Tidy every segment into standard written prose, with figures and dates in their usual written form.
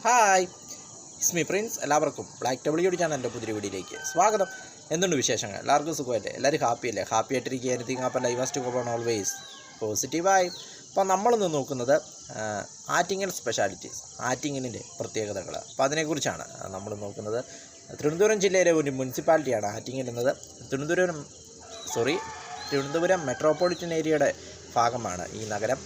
Hi, it's me Prince. എല്ലാവർക്കും black W ചാനലിൻ്റെ പുതിയ വീഡിയോയിലേക്ക് സ്വാഗതം. എന്തുണ്ട് വിശേഷങ്ങൾ? എല്ലാവർക്കും സുഖമല്ലേ? എല്ലാവരും ഹാപ്പിയല്ലേ? ഹാപ്പി ആയിട്ടിരിക്കുക. എനിത്തിങ് അപ്പം ലൈവ് ആസ്റ്റ് കോപ്പൺ ഓൾവേസ് പോസിറ്റീവായി. അപ്പോൾ നമ്മളിന്ന് നോക്കുന്നത് ആറ്റിങ്ങൽ സ്പെഷ്യാലിറ്റീസ്, ആറ്റിങ്ങലിൻ്റെ പ്രത്യേകതകൾ. അപ്പോൾ അതിനെക്കുറിച്ചാണ് നമ്മൾ നോക്കുന്നത്. തിരുവനന്തപുരം ജില്ലയിലെ ഒരു മുനിസിപ്പാലിറ്റിയാണ് ആറ്റിങ്ങൽ എന്നത്. തിരുവനന്തപുരം മെട്രോപൊളിറ്റൻ ഏരിയയുടെ ഭാഗമാണ് ഈ നഗരം.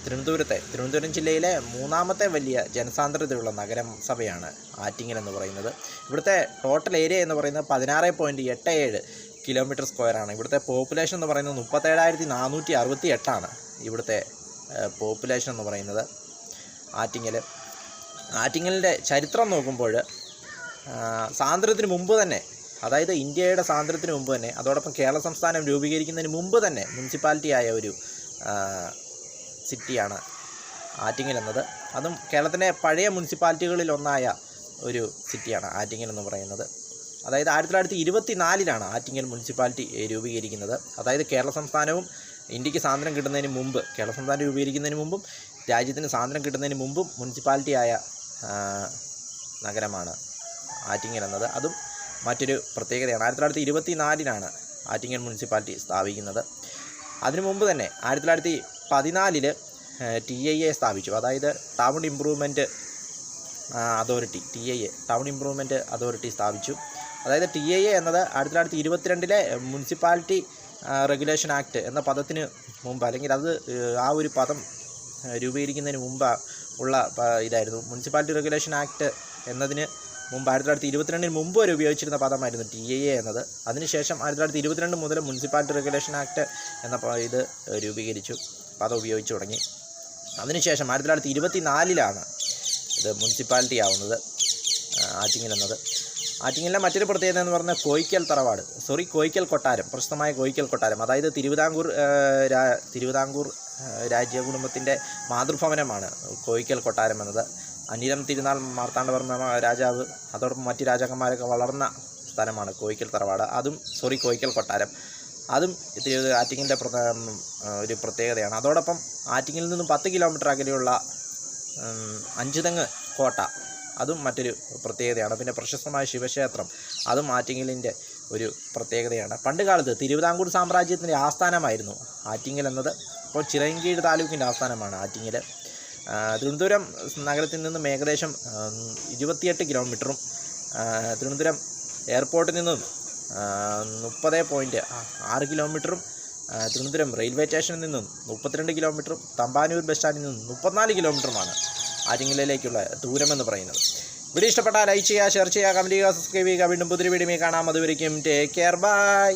തിരുവനന്തപുരം ജില്ലയിലെ മൂന്നാമത്തെ വലിയ ജനസാന്ദ്രതയുള്ള നഗരസഭയാണ് ആറ്റിങ്ങൽ എന്ന് പറയുന്നത്. ഇവിടുത്തെ ടോട്ടൽ ഏരിയ എന്ന് പറയുന്നത് 16.87 കിലോമീറ്റർ സ്ക്വയറാണ്. ഇവിടുത്തെ പോപ്പുലേഷൻ എന്ന് പറയുന്നത് 37,468 ഇവിടുത്തെ പോപ്പുലേഷൻ എന്ന് പറയുന്നത്. ആറ്റിങ്ങലിൻ്റെ ചരിത്രം നോക്കുമ്പോൾ സ്വാതന്ത്ര്യത്തിന് മുമ്പ് തന്നെ, അതായത് ഇന്ത്യയുടെ സ്വാതന്ത്ര്യത്തിന് മുമ്പ് തന്നെ, അതോടൊപ്പം കേരള സംസ്ഥാനം രൂപീകരിക്കുന്നതിന് മുമ്പ് തന്നെ മുനിസിപ്പാലിറ്റിയായ ഒരു സിറ്റിയാണ് ആറ്റിങ്ങൽ എന്നത്. അതും കേരളത്തിലെ പഴയ മുനിസിപ്പാലിറ്റികളിൽ ഒന്നായ ഒരു സിറ്റിയാണ് ആറ്റിങ്ങൽ എന്ന് പറയുന്നത്. അതായത് 1924 ആറ്റിങ്ങൽ മുനിസിപ്പാലിറ്റി രൂപീകരിക്കുന്നത്. അതായത് കേരള സംസ്ഥാനവും ഇന്ത്യക്ക് സ്വാതന്ത്ര്യം കിട്ടുന്നതിന് മുമ്പ്, കേരള സംസ്ഥാനം രൂപീകരിക്കുന്നതിന് മുമ്പും രാജ്യത്തിന് സ്വാതന്ത്ര്യം കിട്ടുന്നതിന് മുമ്പും മുനിസിപ്പാലിറ്റിയായ നഗരമാണ് ആറ്റിങ്ങൽ എന്നത്. അതും മറ്റൊരു പ്രത്യേകതയാണ്. 1924 ആറ്റിങ്ങൽ മുനിസിപ്പാലിറ്റി സ്ഥാപിക്കുന്നത്. അതിനു മുമ്പ് തന്നെ 1914 TIA സ്ഥാപിച്ചു. അതായത് town improvement authority, town improvement authority സ്ഥാപിച്ചു. അതായത് TIA എന്നത് 1922 മുനിസിപ്പാലിറ്റി റെഗുലേഷൻ ആക്ട് എന്ന പദത്തിന് മുമ്പ്, അല്ലെങ്കിൽ അത് ആ ഒരു പദം രൂപീകരിക്കുന്നതിന് മുമ്പ് ഉള്ള ഇതായിരുന്നു. മുനിസിപ്പാലിറ്റി റെഗുലേഷൻ ആക്ട് എന്നതിന് മുമ്പ് 1922 മുമ്പ് വരെ ഉപയോഗിച്ചിരുന്ന പദമായിരുന്നു TIA എന്നത്. അതിനുശേഷം 1922 മുതൽ മുനിസിപ്പാലിറ്റി റെഗുലേഷൻ ആക്ട് എന്ന ഇത് രൂപീകരിച്ചു, പദം ഉപയോഗിച്ച് തുടങ്ങി. അതിനുശേഷം 1924 ഇത് മുനിസിപ്പാലിറ്റി ആവുന്നത് ആറ്റിങ്ങൽ എന്നത്. ആറ്റിങ്ങലിലെ മറ്റൊരു പ്രത്യേകത എന്ന് പറഞ്ഞാൽ കോയിക്കൽ കൊട്ടാരം, പ്രശസ്തമായ കോയിക്കൽ കൊട്ടാരം. അതായത് തിരുവിതാംകൂർ രാജ്യകുടുംബത്തിൻ്റെ മാതൃഭവനമാണ് കോയിക്കൽ കൊട്ടാരം എന്നത്. അനിഴം തിരുനാൾ മാർത്താണ്ഡവർമ്മ രാജാവ്, അതോടൊപ്പം മറ്റ് രാജാക്കന്മാരൊക്കെ വളർന്ന സ്ഥലമാണ് കോയിക്കൽ കോയിക്കൽ കൊട്ടാരം. അതും ആറ്റിങ്ങലിൻ്റെ ഒരു പ്രത്യേകതയാണ്. അതോടൊപ്പം ആറ്റിങ്ങലിൽ നിന്നും 10 കിലോമീറ്റർ അകലെയുള്ള അഞ്ചുതെങ്ങ് കോട്ട, അതും മറ്റൊരു പ്രത്യേകതയാണ്. പിന്നെ പ്രശസ്തമായ ശിവക്ഷേത്രം, അതും ആറ്റിങ്ങലിൻ്റെ ഒരു പ്രത്യേകതയാണ്. പണ്ട് കാലത്ത് തിരുവിതാംകൂർ സാമ്രാജ്യത്തിൻ്റെ ആസ്ഥാനമായിരുന്നു ആറ്റിങ്ങൽ എന്നത്. ഇപ്പോൾ ചിറയൻകീഴ് താലൂക്കിൻ്റെ ആസ്ഥാനമാണ് ആറ്റിങ്ങൽ. തിരുവനന്തപുരം നഗരത്തിൽ നിന്നും ഏകദേശം 28 കിലോമീറ്ററും തിരുവനന്തപുരം എയർപോർട്ടിൽ നിന്നും 30.6 കിലോമീറ്ററും തിരുവനന്തപുരം റെയിൽവേ സ്റ്റേഷനിൽ നിന്നും 32 കിലോമീറ്ററും തമ്പാനൂർ ബസ് സ്റ്റാൻഡിൽ നിന്നും 34 കിലോമീറ്ററുമാണ് ആറ്റിങ്ങലിലേക്കുള്ള ദൂരമെന്ന് പറയുന്നത്. വീഡിയോ ഇഷ്ടപ്പെട്ടാൽ ലൈക്ക് ചെയ്യുക, ഷെയർ ചെയ്യുക, കമൻറ്റ് ചെയ്യുക, സബ്സ്ക്രൈബ് ചെയ്യുക. വീണ്ടും പുതിയ വീഡിയോയിൽ കാണാം. അതുവരേക്കും ടേക്ക് കെയർ, ബൈ.